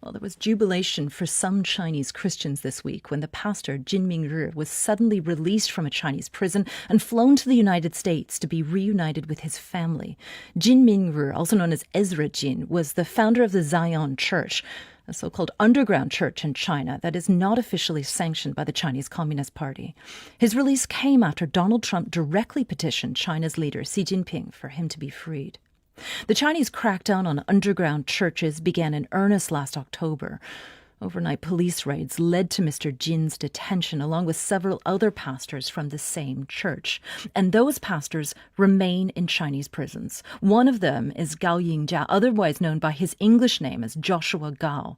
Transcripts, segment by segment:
Well, there was jubilation for some Chinese Christians this week when the pastor, Jin Mingri, was suddenly released from a Chinese prison and flown to the United States to be reunited with his family. Jin Mingri, also known as Ezra Jin, was the founder of the Zion Church, a so-called underground church in China that is not officially sanctioned by the Chinese Communist Party. His release came after Donald Trump directly petitioned China's leader, Xi Jinping, for him to be freed. The Chinese crackdown on underground churches began in earnest last October. Overnight police raids led to Mr. Jin's detention, along with several other pastors from the same church. And those pastors remain in Chinese prisons. One of them is Gao Yingja, otherwise known by his English name as Joshua Gao.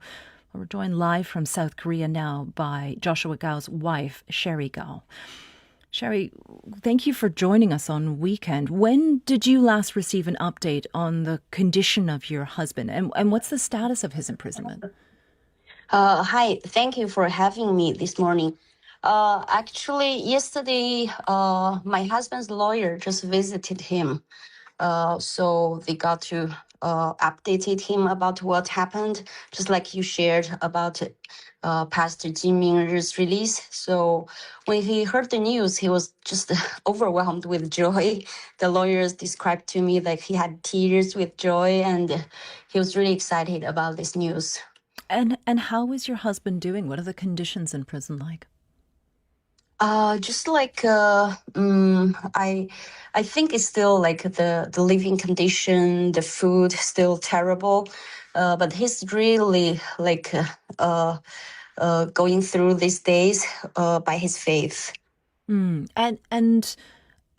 We're joined live from South Korea now by Joshua Gao's wife, Sherry Gao. Sherry, thank you for joining us on Weekend. When did you last receive an update on the condition of your husband, and what's the status of his imprisonment? Hi, thank you for having me this morning. Actually, yesterday, my husband's lawyer just visited him. So they got to updated him about what happened, just like you shared about Pastor Jin Mingri's release. So when he heard the news, he was just overwhelmed with joy. The lawyers described to me that he had tears with joy, and he was really excited about this news. And how is your husband doing? What are the conditions in prison like? Just like I think it's still like the living condition, the food still terrible, but he's really like going through these days by his faith. And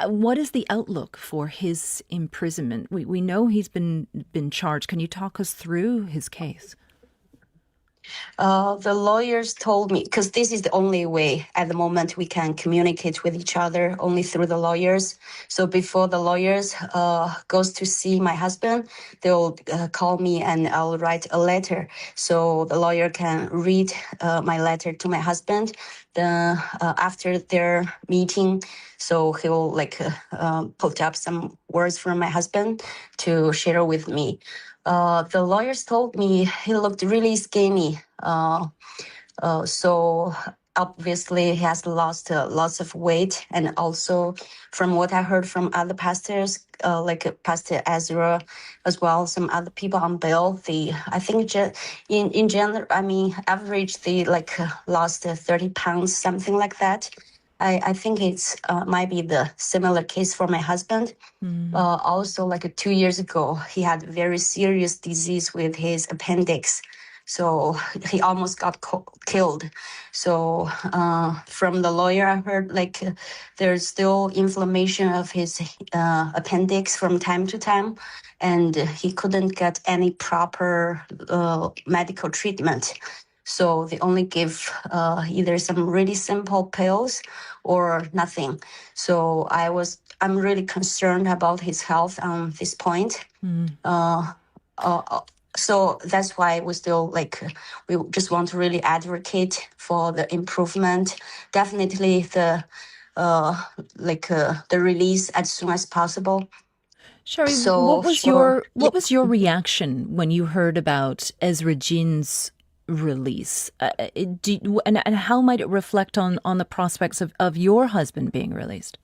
what is the outlook for his imprisonment? We know he's been charged. Can you talk us through his case? The lawyers told me, because this is the only way at the moment we can communicate with each other, only through the lawyers. So before the lawyers goes to see my husband, they'll call me and I'll write a letter. So the lawyer can read my letter to my husband. After their meeting, so he'll put up some words from my husband to share with me. The lawyers told me he looked really skinny. So obviously he has lost lots of weight. And also from what I heard from other pastors, like Pastor Ezra as well, some other people on bail, I think in general, average, they lost 30 pounds, something like that. I think it's might be the similar case for my husband. Also, 2 years ago, he had very serious disease with his appendix. So he almost got killed. So from the lawyer, I heard there's still inflammation of his appendix from time to time, and he couldn't get any proper medical treatment. So they only give either some really simple pills or nothing. So I'm really concerned about his health on this point. So that's why we still we just want to really advocate for the improvement. Definitely the release as soon as possible. Sherry, So what was your reaction when you heard about Ezra Jin's release? And how might it reflect on the prospects of your husband being released?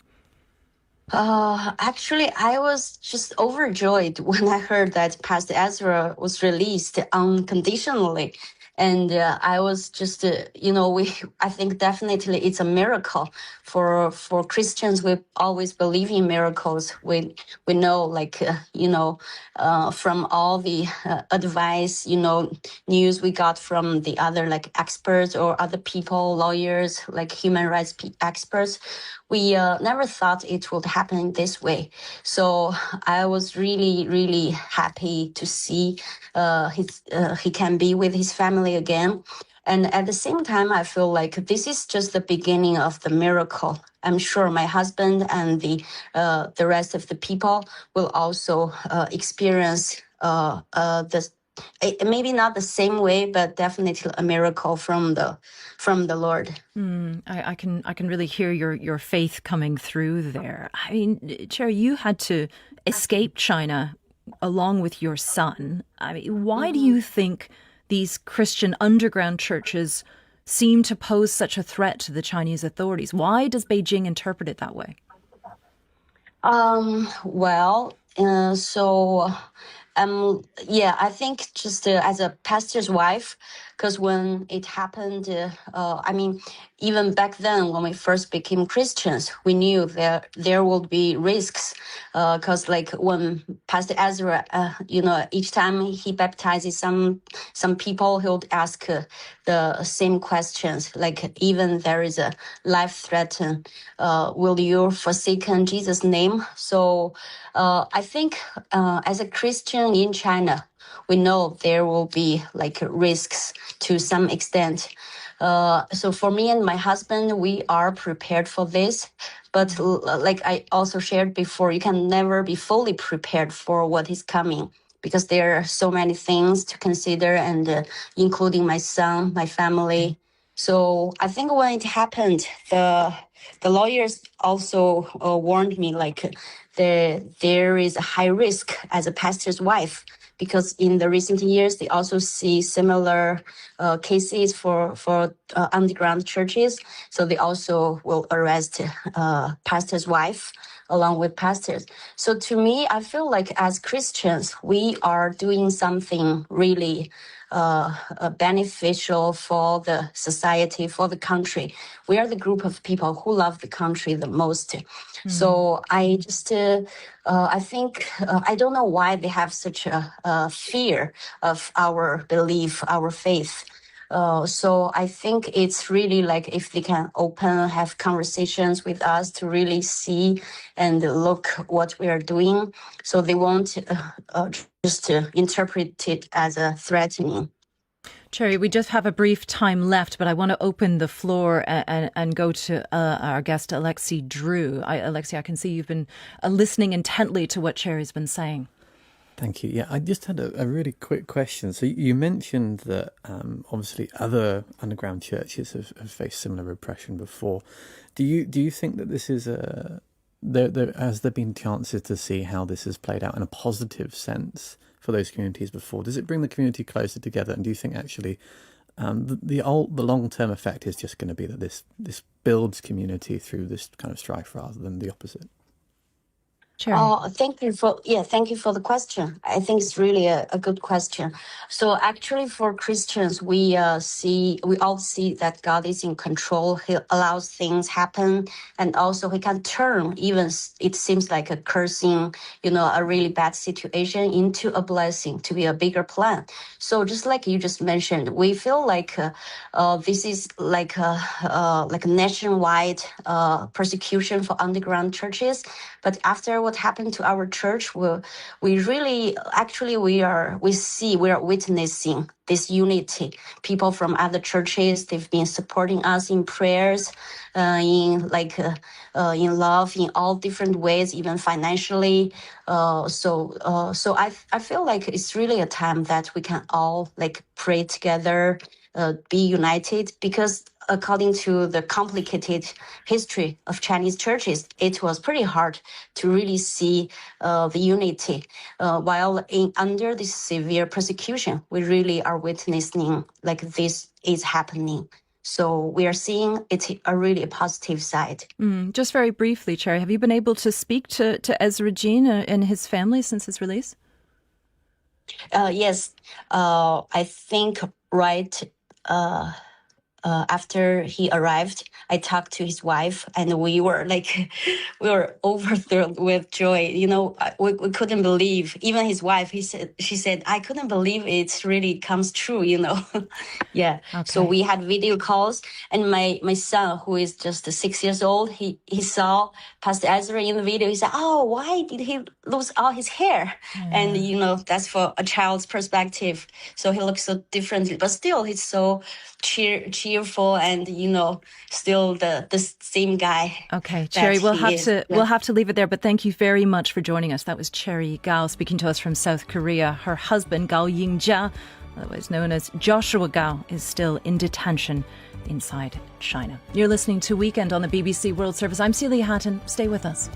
Actually, I was just overjoyed when I heard that Pastor Ezra was released unconditionally. And I was just, I think definitely it's a miracle for Christians. We always believe in miracles. We know, from all the advice, news we got from the other experts or other people, lawyers, human rights experts. We never thought it would happen this way. So I was really, really happy to see he can be with his family again. And at the same time, I feel like this is just the beginning of the miracle. I'm sure my husband and the rest of the people will also experience this. Maybe not the same way, but definitely a miracle from the Lord. I can really hear your faith coming through there. I mean, Cherry, you had to escape China along with your son. I mean, why do you think these Christian underground churches seem to pose such a threat to the Chinese authorities? Why does Beijing interpret it that way? I think just as a pastor's wife, because when it happened, even back then when we first became Christians, we knew that there would be risks, because like when Pastor Ezra, each time he baptizes some people, he would ask the same questions, like even there is a life threat, will you forsaken Jesus' name? So I think as a Christian in China, we know there will be like risks to some extent. So for me and my husband, we are prepared for this. But like I also shared before, you can never be fully prepared for what is coming, because there are so many things to consider, and including my son, my family. So I think when it happened, the lawyers also warned me, like there is a high risk as a pastor's wife, because in the recent years they also see similar cases for underground churches. So they also will arrest pastor's wife along with pastors. So to me, I feel like as Christians, we are doing something really beneficial for the society, for the country. We are the group of people who love the country the most. So I just, I think, I don't know why they have such a fear of our belief, our faith. So I think it's really like if they can have conversations with us to really see and look what we are doing, so they won't just interpret it as a threatening. Cherry, we just have a brief time left, but I want to open the floor and go to our guest, Alexi Drew. Alexi, I can see you've been listening intently to what Cherry's been saying. Thank you. Yeah, I just had a really quick question. So you mentioned that obviously other underground churches have faced similar repression before. Do you think that this is has there been chances to see how this has played out in a positive sense for those communities before? Does it bring the community closer together? And do you think actually the long-term effect is just going to be that this builds community through this kind of strife rather than the opposite? Thank you for the question. I think it's really a good question. So actually for Christians, we all see that God is in control. He allows things happen, and also he can turn even it seems like a cursing, a really bad situation into a blessing, to be a bigger plan. So just like you just mentioned, we feel like this is like a nationwide persecution for underground churches. But after what happened to our church, we are witnessing this unity. People from other churches, they've been supporting us in prayers, in love, in all different ways, even financially. So I feel like it's really a time that we can all pray together, be united, because according to the complicated history of Chinese churches, it was pretty hard to really see the unity. While under this severe persecution, we really are witnessing this is happening. So we are seeing it's a really positive side. Just very briefly, Cherry, have you been able to speak to Ezra Jean and his family since his release? Yes, I think after he arrived, I talked to his wife, and we were overfilled with joy. We couldn't believe. Even his wife, she said, I couldn't believe it really comes true. Yeah. Okay. So we had video calls, and my son, who is just 6 years old, he saw Pastor Ezra in the video. He said, "Oh, why did he lose all his hair?" And that's for a child's perspective. So he looks so differently, but still he's so cheerful, and still the same guy. Okay, Cherry, we'll have to leave it there, but thank you very much for joining us. That was Cherry Gao speaking to us from South Korea. Her husband, Gaoying Jia, otherwise known as Joshua Gao, is still in detention inside China. You're listening to Weekend on the BBC World Service. I'm Celia Hatton. Stay with us.